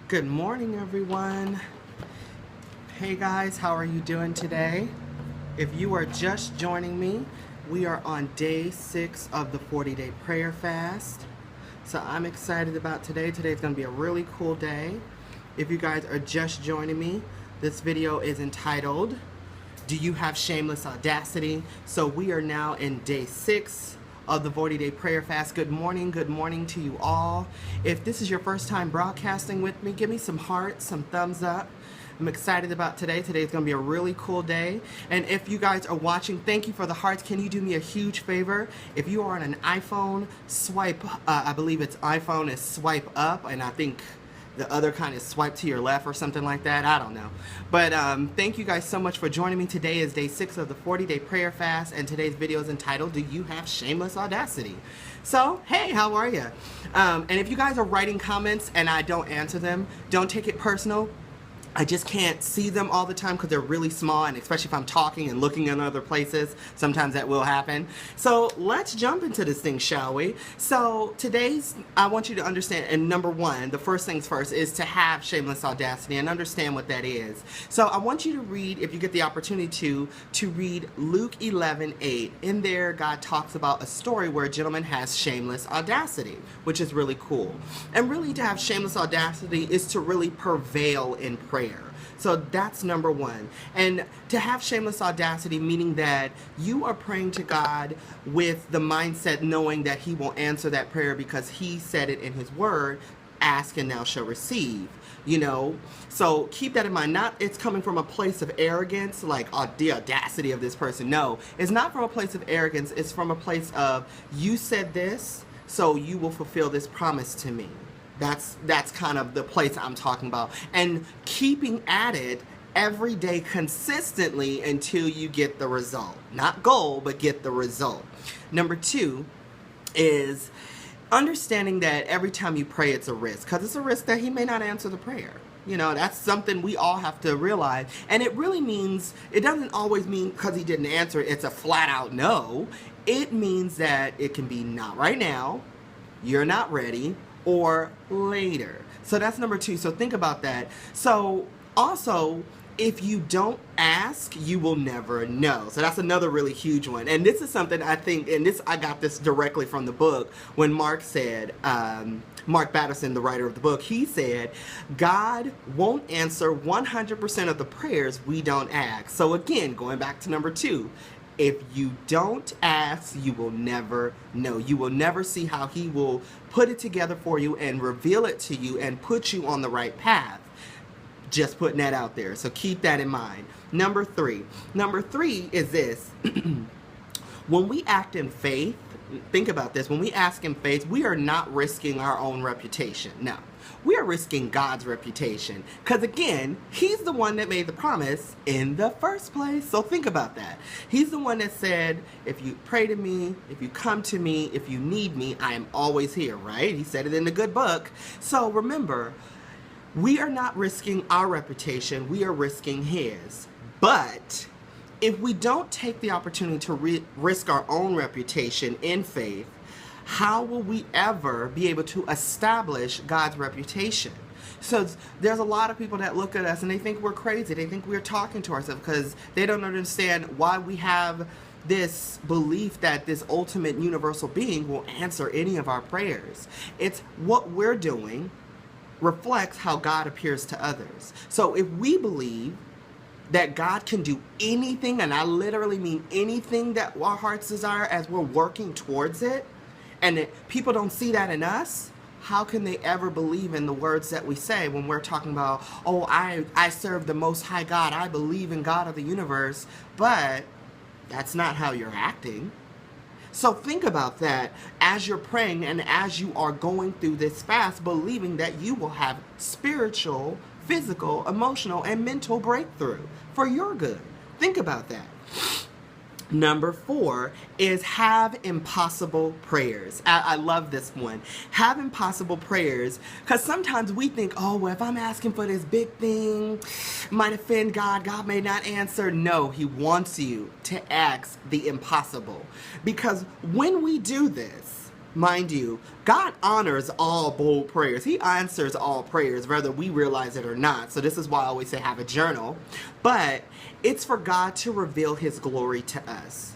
Good morning, everyone. Hey guys, how are you doing today? If you are just joining me, we are on day 6 of the 40-day prayer fast. So I'm excited about today. Today's going to be a really cool day. If you guys are just joining me, this video is entitled, Do You Have Shameless Audacity? So we are now in day 6 of the 40-day prayer fast. Good morning to you all. If this is your first time broadcasting with me, give me some hearts, some thumbs up. I'm excited about today. Today's gonna be a really cool day. And if you guys are watching, thank you for the hearts. Can you do me a huge favor? If you are on an iPhone, swipe, I believe it's iPhone is swipe up, and I think the other kind is swipe to your left or something like that. I don't know. But thank you guys so much for joining me. Today is day 6 of the 40-day prayer fast, and today's video is entitled, Do You Have Shameless Audacity? So, hey, how are you? And if you guys are writing comments and I don't answer them, don't take it personal. I just can't see them all the time because they're really small, and especially if I'm talking and looking in other places, sometimes that will happen. So let's jump into this thing, shall we? So I want you to understand, and number one, the first things first, is to have shameless audacity and understand what that is. So I want you to read, if you get the opportunity to read Luke 11:8. In there, God talks about a story where a gentleman has shameless audacity, which is really cool. And really, to have shameless audacity is to really prevail in prayer. So that's number one. And to have shameless audacity, meaning that you are praying to God with the mindset knowing that He will answer that prayer because He said it in His word, ask and thou shalt receive. You know, so keep that in mind. Not it's coming from a place of arrogance, like the audacity of this person. No, it's not from a place of arrogance. It's from a place of, you said this, so you will fulfill this promise to me. That's kind of the place I'm talking about. And keeping at it every day consistently until you get the result. Not goal, but get the result. Number 2 is understanding that every time you pray, it's a risk. Because it's a risk that He may not answer the prayer. You know, that's something we all have to realize. And it really means, it doesn't always mean because He didn't answer, it's a flat out no. It means that it can be not right now, you're not ready, or later. So that's number 2. So think about that. So also, if you don't ask, you will never know. So that's another really huge one. And this is something I think, and I got this directly from the book when Mark said, Mark Batterson, the writer of the book, he said, God won't answer 100% of the prayers we don't ask. So again, going back to number 2, if you don't ask, you will never know. You will never see how He will put it together for you and reveal it to you and put you on the right path. Just putting that out there. So keep that in mind. Number 3 is this. When we act in faith, think about this. When we ask in faith, we are not risking our own reputation. No. We are risking God's reputation. Because again, He's the one that made the promise in the first place. So think about that. He's the one that said, if you pray to me, if you come to me, if you need me, I am always here, right? He said it in the good book. So remember, we are not risking our reputation. We are risking His. But if we don't take the opportunity to risk our own reputation in faith, how will we ever be able to establish God's reputation? So there's a lot of people that look at us and they think we're crazy. They think we're talking to ourselves because they don't understand why we have this belief that this ultimate universal being will answer any of our prayers. It's what we're doing reflects how God appears to others. So if we believe that God can do anything, and I literally mean anything that our hearts desire as we're working towards it, and that people don't see that in us, how can they ever believe in the words that we say when we're talking about, oh, I serve the Most High God, I believe in God of the universe, but that's not how you're acting. So think about that as you're praying and as you are going through this fast, believing that you will have spiritual, physical, emotional, and mental breakthrough for your good. Think about that. Number 4 is have impossible prayers. I love this one. Have impossible prayers, because sometimes we think, oh, well, if I'm asking for this big thing, it might offend God. God may not answer. No, He wants you to ask the impossible. Because when we do this, Mind you, God honors all bold prayers. He answers all prayers, whether we realize it or not. So this is why I always say have a journal. But it's for God to reveal his glory to us.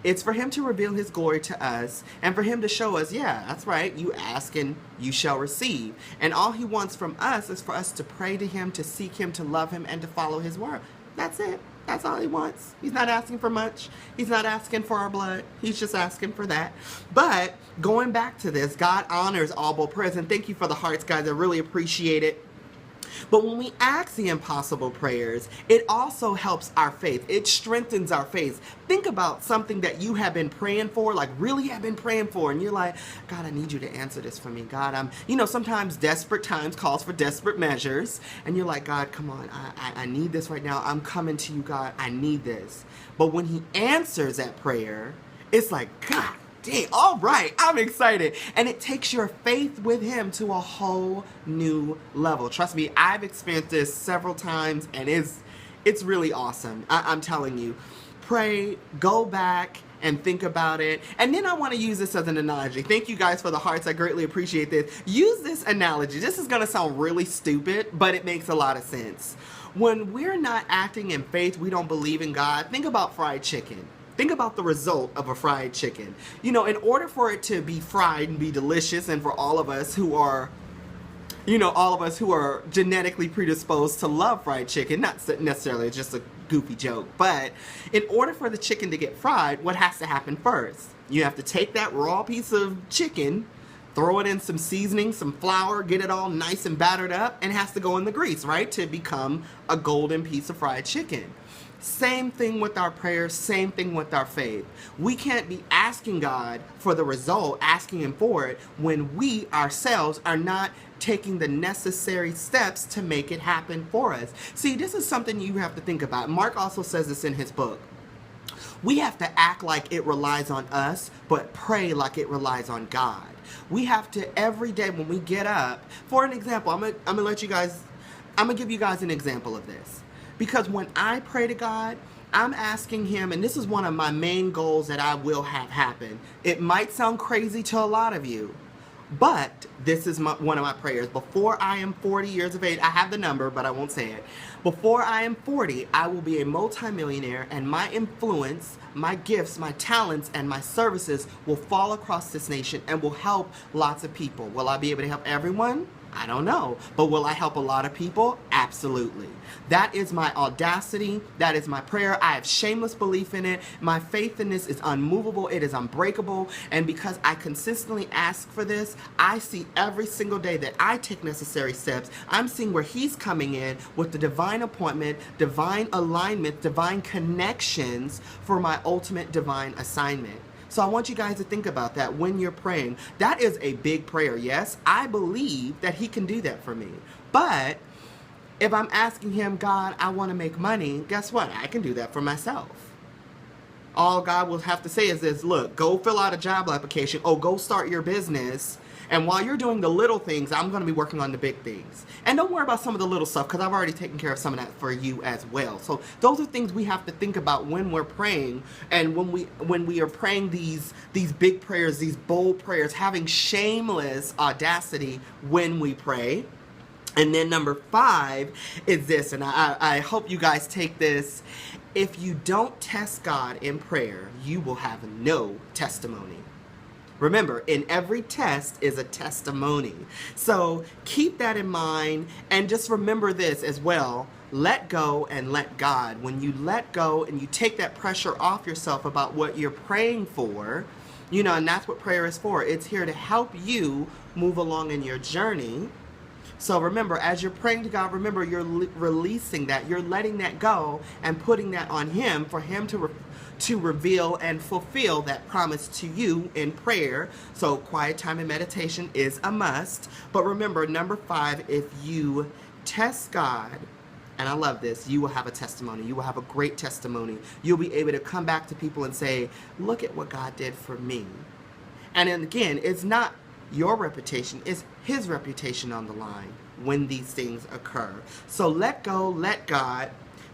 It's for him to reveal his glory to us and for him to show us, yeah, that's right, you ask and you shall receive. And all he wants from us is for us to pray to him, to seek him, to love him, and to follow his word. That's it. That's all he wants. He's not asking for much. He's not asking for our blood. He's just asking for that. But going back to this, God honors all bold prayers. And thank you for the hearts, guys. I really appreciate it. But when we ask the impossible prayers, it also helps our faith. It strengthens our faith. Think about something that you have been praying for, like really have been praying for, and you're like, God, I need you to answer this for me. God, sometimes desperate times calls for desperate measures, and you're like, God, come on, I need this right now. I'm coming to you, God. I need this. But when he answers that prayer, it's like, God, dang, all right, I'm excited. And it takes your faith with him to a whole new level. Trust me, I've experienced this several times, and it's really awesome. I'm telling you. Pray, go back, and think about it. And then I want to use this as an analogy. Thank you guys for the hearts. I greatly appreciate this. Use this analogy. This is going to sound really stupid, but it makes a lot of sense. When we're not acting in faith, we don't believe in God. Think about fried chicken. Think about the result of a fried chicken. In order for it to be fried and be delicious, and for all of us who are genetically predisposed to love fried chicken, not necessarily just a goofy joke, but in order for the chicken to get fried, what has to happen first? You have to take that raw piece of chicken, throw it in some seasoning, some flour, get it all nice and battered up, and it has to go in the grease, right? To become a golden piece of fried chicken. Same thing with our prayers, same thing with our faith. We can't be asking God for the result, asking him for it, when we ourselves are not taking the necessary steps to make it happen for us. See, this is something you have to think about. Mark also says this in his book. We have to act like it relies on us, but pray like it relies on God. We have to, every day when we get up, for an example, I'm gonna give you guys an example of this. Because when I pray to God, I'm asking him, and this is one of my main goals that I will have happen. It might sound crazy to a lot of you, but this is one of my prayers. Before I am 40 years of age, I have the number, but I won't say it. Before I am 40, I will be a multimillionaire, and my influence, my gifts, my talents, and my services will fall across this nation and will help lots of people. Will I be able to help everyone? I don't know. But will I help a lot of people? Absolutely. That is my audacity. That is my prayer. I have shameless belief in it. My faith in this is unmovable. It is unbreakable. And because I consistently ask for this, I see every single day that I take necessary steps. I'm seeing where he's coming in with the divine appointment, divine alignment, divine connections for my ultimate divine assignment. So I want you guys to think about that when you're praying. That is a big prayer, yes? I believe that he can do that for me. But if I'm asking him, God, I want to make money, guess what? I can do that for myself. All God will have to say is this, look, go fill out a job application. Oh, go start your business. And while you're doing the little things, I'm going to be working on the big things. And don't worry about some of the little stuff, because I've already taken care of some of that for you as well. So those are things we have to think about when we're praying. And when we are praying these big prayers, these bold prayers, having shameless audacity when we pray. And then number 5 is this, and I hope you guys take this. If you don't test God in prayer, you will have no testimony. Remember, in every test is a testimony. So keep that in mind, and just remember this as well. Let go and let God. When you let go and you take that pressure off yourself about what you're praying for, and that's what prayer is for. It's here to help you move along in your journey. So remember, as you're praying to God, remember you're releasing that. You're letting that go and putting that on him for him to reveal and fulfill that promise to you in prayer. So quiet time and meditation is a must. But remember, number 5, if you test God, and I love this, you will have a testimony. You will have a great testimony. You'll be able to come back to people and say, look at what God did for me. And then again, it's not your reputation, it's his reputation on the line when these things occur. So let go, let God,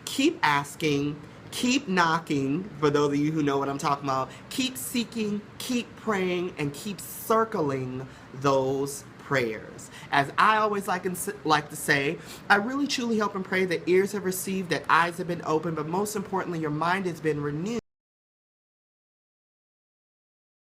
keep asking, Keep knocking, for those of you who know what I'm talking about. Keep seeking, keep praying, and keep circling those prayers. As I always like to say, I really truly hope and pray that ears have received, that eyes have been opened, but most importantly, your mind has been renewed.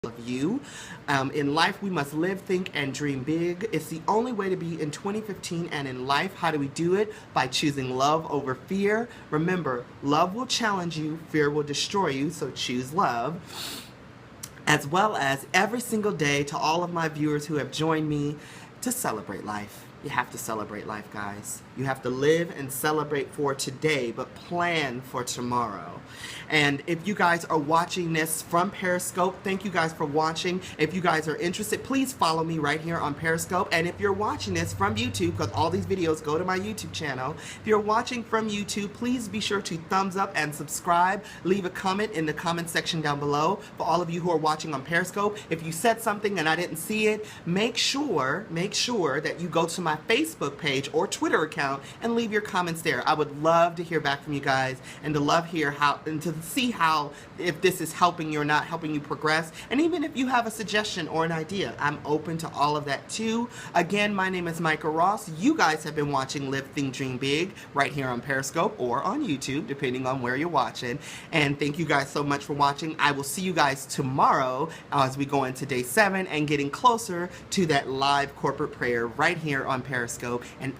Of you. In life, we must live, think, and dream big. It's the only way to be in 2015 and in life. How do we do it? By choosing love over fear. Remember, love will challenge you, fear will destroy you, so choose love. As well as every single day, to all of my viewers who have joined me, to celebrate life. You have to celebrate life, guys. You have to live and celebrate for today, but plan for tomorrow. And if you guys are watching this from Periscope, thank you guys for watching. If you guys are interested, please follow me right here on Periscope. And if you're watching this from YouTube, because all these videos go to my YouTube channel, if you're watching from YouTube, please be sure to thumbs up and subscribe. Leave a comment in the comment section down below. For all of you who are watching on Periscope, if you said something and I didn't see it, make sure that you go to my Facebook page or Twitter account and leave your comments there. I would love to hear back from you guys and to see how, if this is helping you or not, helping you progress. And even if you have a suggestion or an idea, I'm open to all of that too. Again, my name is Micah Ross. You guys have been watching Live, Think, Dream Big right here on Periscope or on YouTube, depending on where you're watching. And thank you guys so much for watching. I will see you guys tomorrow as we go into day 7 and getting closer to that live corporate prayer right here on Periscope. And